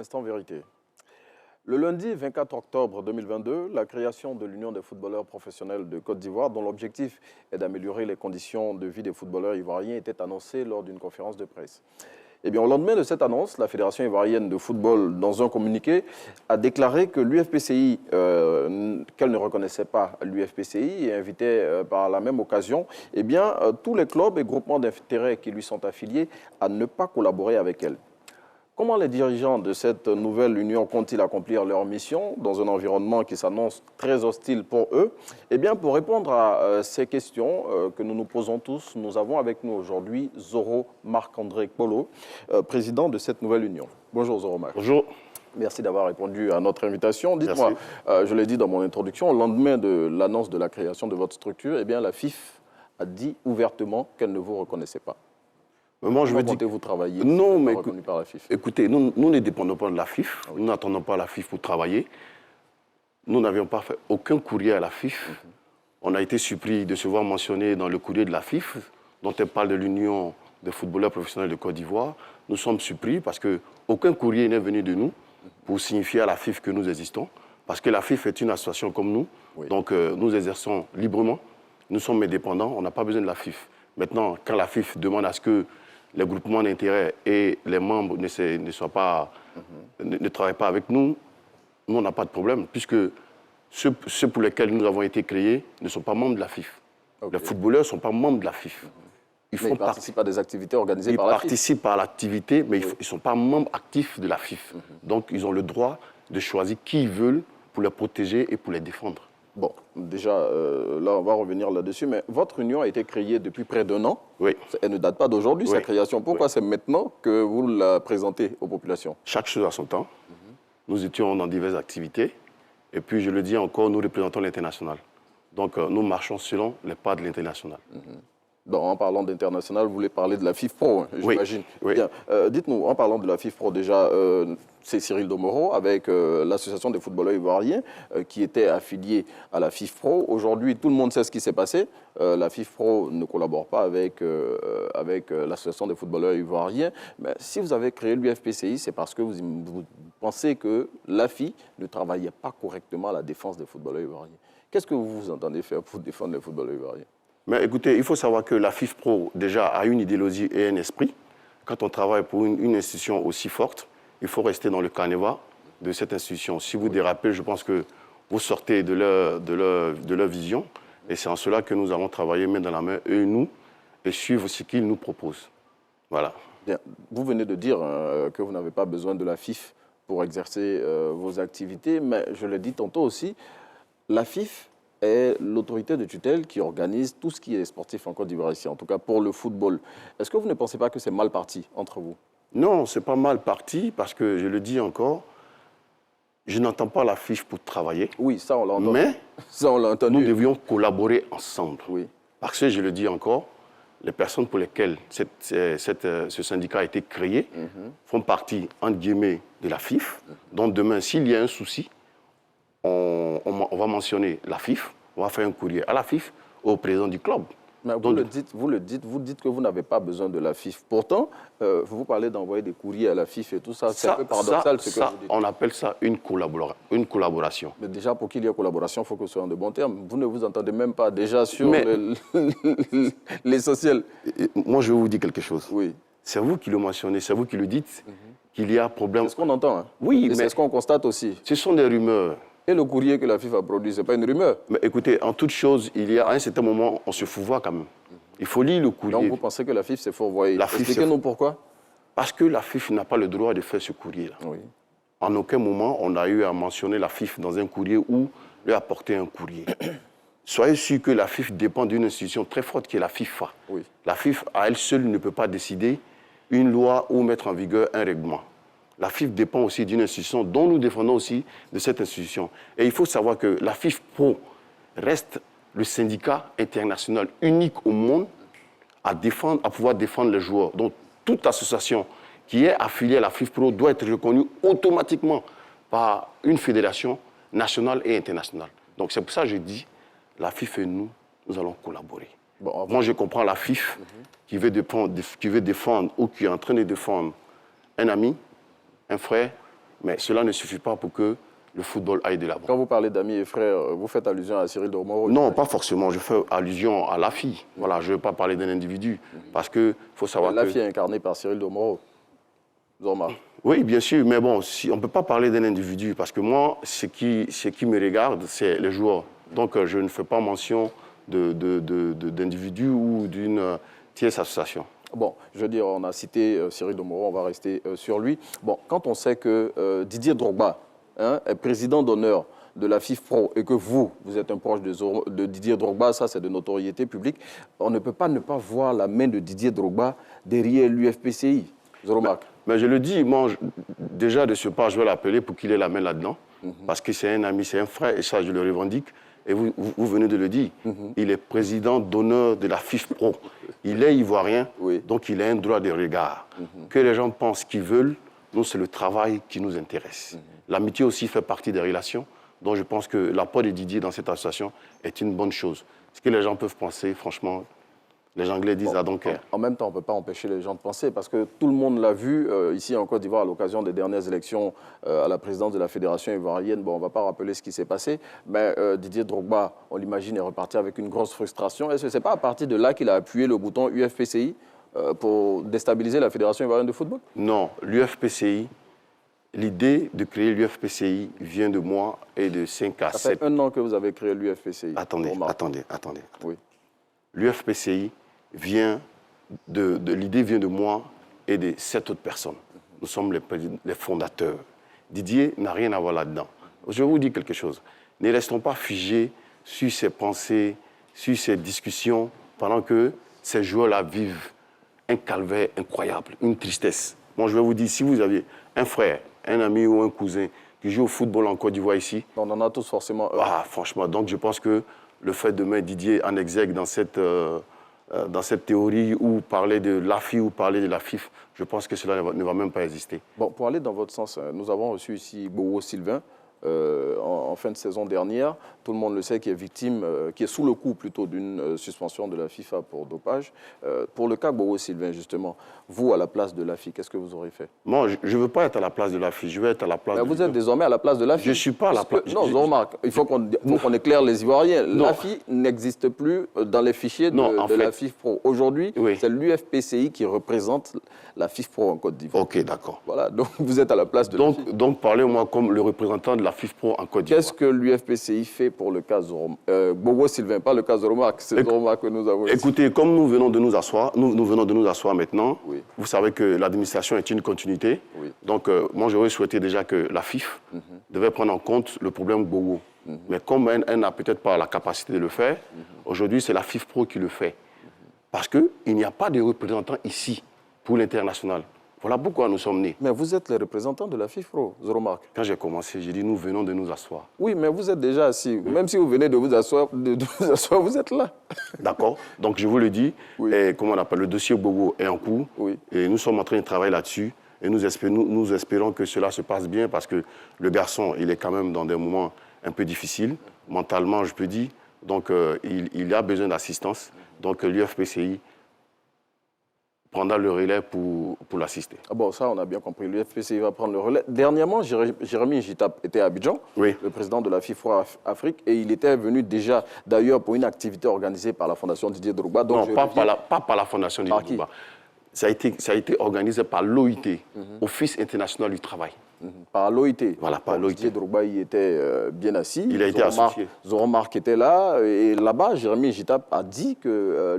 Instant vérité. Le lundi 24 octobre 2022, la création de l'Union des footballeurs professionnels de Côte d'Ivoire, dont l'objectif est d'améliorer les conditions de vie des footballeurs ivoiriens, était annoncée lors d'une conférence de presse. Eh bien, au lendemain de cette annonce, la Fédération ivoirienne de football, dans un communiqué, a déclaré que l'UFPCI, qu'elle ne reconnaissait pas l'UFPCI et invitait par la même occasion, eh bien, tous les clubs et groupements d'intérêt qui lui sont affiliés à ne pas collaborer avec elle. Comment les dirigeants de cette nouvelle union comptent-ils accomplir leur mission dans un environnement qui s'annonce très hostile pour eux? Eh bien, pour répondre à ces questions que nous nous posons tous, nous avons avec nous aujourd'hui Zoro Marc-André Kpolo, président de cette nouvelle union. Bonjour Zoro Marc. Bonjour. Merci d'avoir répondu à notre invitation. Dites-moi, je l'ai dit dans mon introduction, au lendemain de l'annonce de la création de votre structure, eh bien, la FIF a dit ouvertement qu'elle ne vous reconnaissait pas. Mais moi, je veux dire, vous travailler non, mais reconnu par la FIF. Écoutez, nous ne dépendons pas de la FIF. Oui. Nous n'attendons pas la FIF pour travailler. Nous n'avions pas fait aucun courrier à la FIF. On a été surpris de se voir mentionné dans le courrier de la FIF, dont elle parle de l'Union des footballeurs professionnels de Côte d'Ivoire. Nous sommes surpris parce qu'aucun courrier n'est venu de nous pour signifier à la FIF que nous existons. Parce que la FIF est une association comme nous. Oui. Donc, nous exerçons librement. Nous sommes indépendants. On n'a pas besoin de la FIF. Maintenant, quand la FIF demande à ce que les groupements d'intérêt et les membres ne travaillent pas avec nous, nous, on n'a pas de problème, puisque ceux pour lesquels nous avons été créés ne sont pas membres de la FIF. Okay. Les footballeurs ne sont pas membres de la FIF. Ils participent à des activités organisées par la FIF. Ils participent à l'activité, mais ils ne sont pas membres actifs de la FIF. Donc, ils ont le droit de choisir qui ils veulent pour les protéger et pour les défendre. Bon, déjà, là, on va revenir là-dessus, mais votre union a été créée depuis près d'1 an. Oui. Elle ne date pas d'aujourd'hui, sa création. Pourquoi c'est maintenant que vous la présentez aux populations? Chaque chose à son temps. Nous étions dans diverses activités. Et puis, je le dis encore, nous représentons l'international. Donc, nous marchons selon les pas de l'international. Donc, en parlant d'international, vous voulez parler de la FIF Pro, j'imagine. Oui. Bien. Dites-nous, en parlant de la FIF Pro, déjà, c'est Cyril Domoro avec l'association des footballeurs ivoiriens qui était affilié à la FIF Pro. Aujourd'hui, tout le monde sait ce qui s'est passé. La FIF Pro ne collabore pas avec l'association des footballeurs ivoiriens. Mais si vous avez créé l'UFPCI, c'est parce que vous pensez que l'AFI ne travaillait pas correctement à la défense des footballeurs ivoiriens. Qu'est-ce que vous entendez faire pour défendre les footballeurs ivoiriens? Mais écoutez, il faut savoir que la FIF Pro, déjà, a une idéologie et un esprit. Quand on travaille pour une institution aussi forte, il faut rester dans le canevas de cette institution. Si vous dérapez, je pense que vous sortez de leur vision. Et c'est en cela que nous allons travailler main dans la main, eux et nous, et suivre ce qu'ils nous proposent. Voilà. Bien. Vous venez de dire que vous n'avez pas besoin de la FIF pour exercer vos activités, mais je l'ai dit tantôt aussi, la FIF est l'autorité de tutelle qui organise tout ce qui est sportif en Côte d'Ivoire ici, en tout cas pour le football. Est-ce que vous ne pensez pas que c'est mal parti entre vous? Non, ce n'est pas mal parti parce que, je le dis encore, je n'entends pas la FIF pour travailler. Oui, ça on l'a entendu. Mais ça, on l'a entendu. Nous devions collaborer ensemble. Oui. Parce que, je le dis encore, les personnes pour lesquelles ce syndicat a été créé font partie, entre guillemets, de la FIF. Donc demain, s'il y a un souci, on va mentionner la FIF, on va faire un courrier à la FIF, au président du club. Mais vous dites que vous n'avez pas besoin de la FIF. Pourtant, vous parlez d'envoyer des courriers à la FIF et tout ça. C'est un peu paradoxal ce que vous dites. On appelle ça une collaboration. Mais déjà, pour qu'il y ait collaboration, il faut que ce soit en de bons termes. Vous ne vous entendez même pas déjà sur l'essentiel. Moi, je vais vous dire quelque chose. Oui. C'est vous qui le mentionnez, c'est vous qui le dites, qu'il y a problème. C'est ce qu'on entend. Hein. Oui, mais c'est ce qu'on constate aussi. Ce sont des rumeurs. Et le courrier que la FIF a produit, ce n'est pas une rumeur. Mais écoutez, en toute chose, à un certain moment, on se fourvoie quand même. Il faut lire le courrier. Donc vous pensez que la FIF s'est fourvoyée? Expliquez-nous pourquoi. Parce que la FIF n'a pas le droit de faire ce courrier-là. Oui. En aucun moment, on a eu à mentionner la FIF dans un courrier ou lui apporter un courrier. Soyez sûr que la FIF dépend d'une institution très forte qui est la FIFA. Oui. La FIF, à elle seule, ne peut pas décider une loi ou mettre en vigueur un règlement. La FIF dépend aussi d'une institution dont nous défendons aussi de cette institution. Et il faut savoir que la FIF Pro reste le syndicat international unique au monde à pouvoir défendre les joueurs. Donc, toute association qui est affiliée à la FIF Pro doit être reconnue automatiquement par une fédération nationale et internationale. Donc, c'est pour ça que je dis, la FIF et nous allons collaborer. Bon, moi, je comprends la FIF qui veut défendre ou qui est en train de défendre un ami, un frère Mais cela ne suffit pas pour que le football aille de l'avant. Quand vous parlez d'amis et frères, vous faites allusion à Cyril Domoro? Non, pas forcément. Je fais allusion à l'AFI. Voilà, je ne veux pas parler d'un individu. Parce qu'il faut savoir que... L'AFI est incarnée par Cyril Domoro. Zorma. Oui, bien sûr, mais bon, si, on ne peut pas parler d'un individu. Parce que moi, ce qui me regarde, c'est les joueurs. Donc, je ne fais pas mention d'individus ou d'une tierce association. Bon, je veux dire, on a cité Cyril Domoro, on va rester sur lui. Bon, quand on sait que Didier Drogba est président d'honneur de la FIFPro et que vous êtes un proche de Didier Drogba, ça c'est de notoriété publique, on ne peut pas ne pas voir la main de Didier Drogba derrière l'UFPCI. Mais je le dis, moi, déjà de ce pas, je vais l'appeler pour qu'il ait la main là-dedans, parce que c'est un ami, c'est un frère, et ça je le revendique. Et vous venez de le dire, il est président d'honneur de la FIFPro. Il est ivoirien, donc il a un droit de regard. Que les gens pensent ce qu'ils veulent, nous, c'est le travail qui nous intéresse. L'amitié aussi fait partie des relations, donc je pense que l'apport de Didier dans cette association est une bonne chose. Ce que les gens peuvent penser, franchement, les Anglais disent I don't care. En même temps, on ne peut pas empêcher les gens de penser, parce que tout le monde l'a vu ici en Côte d'Ivoire à l'occasion des dernières élections à la présidence de la Fédération ivoirienne. Bon, on ne va pas rappeler ce qui s'est passé, mais Didier Drogba, on l'imagine, est reparti avec une grosse frustration. Est-ce que ce n'est pas à partir de là qu'il a appuyé le bouton UFPCI pour déstabiliser la Fédération ivoirienne de football? Non, l'UFPCI, l'idée de créer l'UFPCI vient de moi et de 5 à 7. Ça fait 1 an que vous avez créé l'UFPCI. Attendez. Oui. L'UFPCI l'idée vient de moi et de 7 autres personnes. Nous sommes les fondateurs. Didier n'a rien à voir là-dedans. Je vais vous dire quelque chose. Ne restons pas figés sur ces pensées, sur ces discussions, pendant que ces joueurs-là vivent un calvaire incroyable, une tristesse. Moi, je vais vous dire, si vous aviez un frère, un ami ou un cousin qui joue au football en Côte d'Ivoire ici... On en a tous forcément... franchement, donc je pense que le fait de mettre Didier en exergue dans cette théorie ou parler de l'AFI ou parler de la FIF, je pense que cela ne va même pas exister. Bon, pour aller dans votre sens, nous avons reçu ici Bowo Sylvain en fin de saison dernière. Tout le monde le sait, qui est victime, qui est sous le coup plutôt d'une suspension de la FIFA pour dopage. Pour le cas Bowo Sylvain, justement, vous, à la place de l'AFI, qu'est-ce que vous aurez fait? Moi, je ne veux pas être à la place de l'AFI, je veux être à la place de... Vous êtes désormais à la place de l'AFI. Je ne suis pas à la place... Non, je remarque, il faut qu'on éclaire les Ivoiriens. L'AFI n'existe plus dans les fichiers de la FIFPro. Aujourd'hui, c'est l'UFPCI qui représente la FIFPro en Côte d'Ivoire. Ok, d'accord. Voilà, donc vous êtes à la place de l'AFI. Donc parlez-moi comme le représentant de la FIFPro en Côte d'Ivoire. Qu'est-ce que l'UFPCI fait pour le cas Zoroma? Bowo Sylvain, pas le cas Zoroma, c'est Zoroma que nous avons ici. Écoutez, comme nous venons de nous asseoir, maintenant, vous savez que l'administration est une continuité. Donc, moi, j'aurais souhaité déjà que la FIF devait prendre en compte le problème Bowo. Mais comme elle n'a peut-être pas la capacité de le faire, aujourd'hui, c'est la FIFPro qui le fait. Parce qu'il n'y a pas de représentant ici pour l'international. Voilà pourquoi nous sommes nés. Mais vous êtes les représentants de la FIFPro, Zoromark. Quand j'ai commencé, j'ai dit nous venons de nous asseoir. Oui, mais vous êtes déjà assis. Même si vous venez de vous asseoir, vous êtes là. D'accord. Donc je vous le dis, et, comment on appelle, le dossier Bowo est en cours. Et nous sommes en train de travailler là-dessus. Et nous espérons que cela se passe bien parce que le garçon, il est quand même dans des moments un peu difficiles, mentalement, je peux dire. Donc il a besoin d'assistance. Donc l'UFPCI prendra le relais pour l'assister. Ah bon, ça, on a bien compris. L'UFPCI va prendre le relais. Dernièrement, Jérémy Njitap était à Abidjan, le président de la FIFPro Afrique, et il était venu déjà, d'ailleurs, pour une activité organisée par la Fondation Didier Drogba. Donc non, pas par la Fondation Didier Drogba. Ça a été organisé par l'OIT, Office international du travail. Par l'OIT. Voilà, par l'OIT. Didier Drogba y était bien assis. Il a été associé. Zoromark était là. Et là-bas, Jérémy Njitap a dit que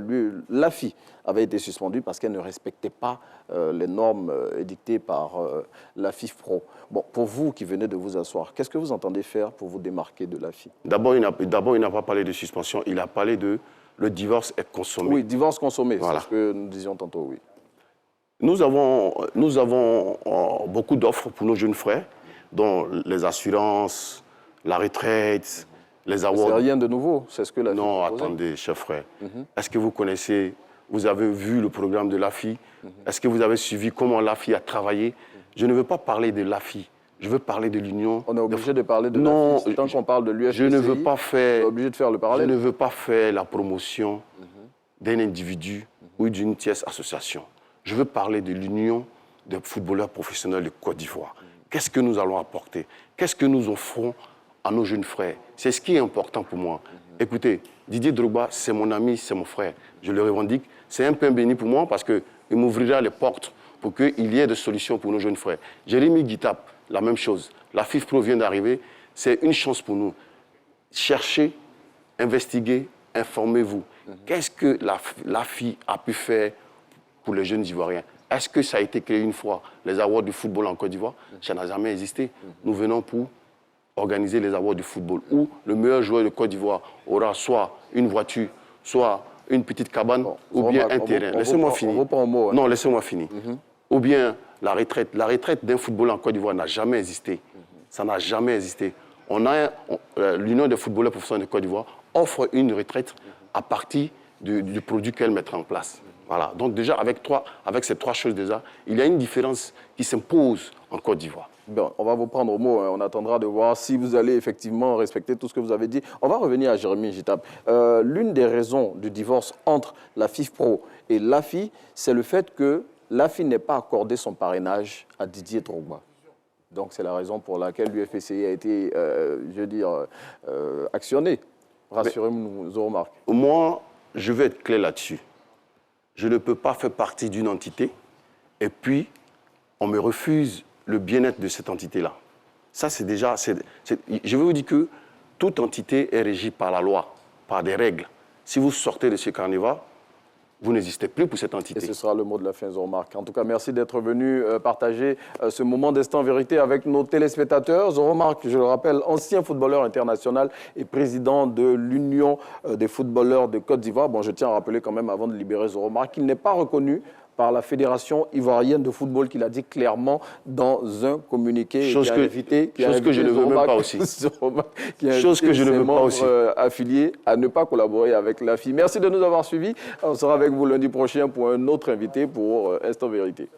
l'AFI avait été suspendue parce qu'elle ne respectait pas les normes édictées par la FIFPro. Bon, pour vous qui venez de vous asseoir, qu'est-ce que vous entendez faire pour vous démarquer de l'AFI? D'abord, il n'a pas parlé de suspension, il a parlé de le divorce est consommé. Oui, divorce consommé, voilà. C'est ce que nous disions tantôt, oui. Nous avons beaucoup d'offres pour nos jeunes frères, dont les assurances, la retraite, les awards. C'est rien de nouveau, c'est ce que l'AFI Non, attendez, chers frères. Est-ce que vous connaissez, vous avez vu le programme de l'AFI? Est-ce que vous avez suivi comment l'AFI a travaillé? Je ne veux pas parler de l'AFI, je veux parler de l'Union. On est obligé de parler de l'AFI. Tant qu'on parle de l'UFPCI, je ne veux pas faire, on est obligé de faire le parallèle. Je ne veux pas faire la promotion d'un individu ou d'une tierce association. Je veux parler de l'Union des footballeurs professionnels de Côte d'Ivoire. qu'est-ce que nous allons apporter? Qu'est-ce que nous offrons à nos jeunes frères? C'est ce qui est important pour moi. Écoutez, Didier Drogba, c'est mon ami, c'est mon frère. Je le revendique. C'est un pain béni pour moi parce qu'il m'ouvrira les portes pour qu'il y ait des solutions pour nos jeunes frères. Jérémy Guitap, la même chose. La FIF Pro vient d'arriver. C'est une chance pour nous. Cherchez, investiguez, informez-vous. Qu'est-ce que la FI a pu faire pour les jeunes Ivoiriens? Est-ce que ça a été créé une fois, les awards du football en Côte d'Ivoire? Ça n'a jamais existé. Nous venons pour organiser les awards du football, où le meilleur joueur de Côte d'Ivoire aura soit une voiture, soit une petite cabane, ou bien un terrain. Laissez-moi finir. Non, laissez-moi finir. Ou bien la retraite. La retraite d'un footballeur en Côte d'Ivoire n'a jamais existé. Ça n'a jamais existé. L'Union des footballeurs professionnels de Côte d'Ivoire offre une retraite à partir du produit qu'elle mettra en place. Voilà. Donc déjà, avec ces trois choses déjà, il y a une différence qui s'impose en Côte d'Ivoire. Bon, on va vous prendre au mot, hein. On attendra de voir si vous allez effectivement respecter tout ce que vous avez dit. On va revenir à Jérémy Guitap. L'une des raisons du divorce entre la FIF Pro et l'AFI, c'est le fait que l'AFI n'ait pas accordé son parrainage à Didier Drogba. Donc c'est la raison pour laquelle l'UFCI a été, actionné. Rassurez-nous, Zoromark. Moi, je vais être clair là-dessus. Je ne peux pas faire partie d'une entité et puis on me refuse le bien-être de cette entité-là. Ça, c'est déjà... je veux vous dire que toute entité est régie par la loi, par des règles. Si vous sortez de ce carnaval, vous n'existez plus pour cette entité. Et ce sera le mot de la fin, Zoromark. En tout cas, merci d'être venu partager ce moment d'instant vérité avec nos téléspectateurs. Zoromark, je le rappelle, ancien footballeur international et président de l'Union des footballeurs de Côte d'Ivoire. Bon, je tiens à rappeler quand même, avant de libérer Zoromark, qu'il n'est pas reconnu par la Fédération ivoirienne de football, qu'il a dit clairement dans un communiqué. Chose que je ne veux même pas aussi. Chose que je ne veux pas aussi. Affiliés à ne pas collaborer avec l'AFI. Merci de nous avoir suivis. On sera avec vous lundi prochain pour un autre invité pour Instant Vérité.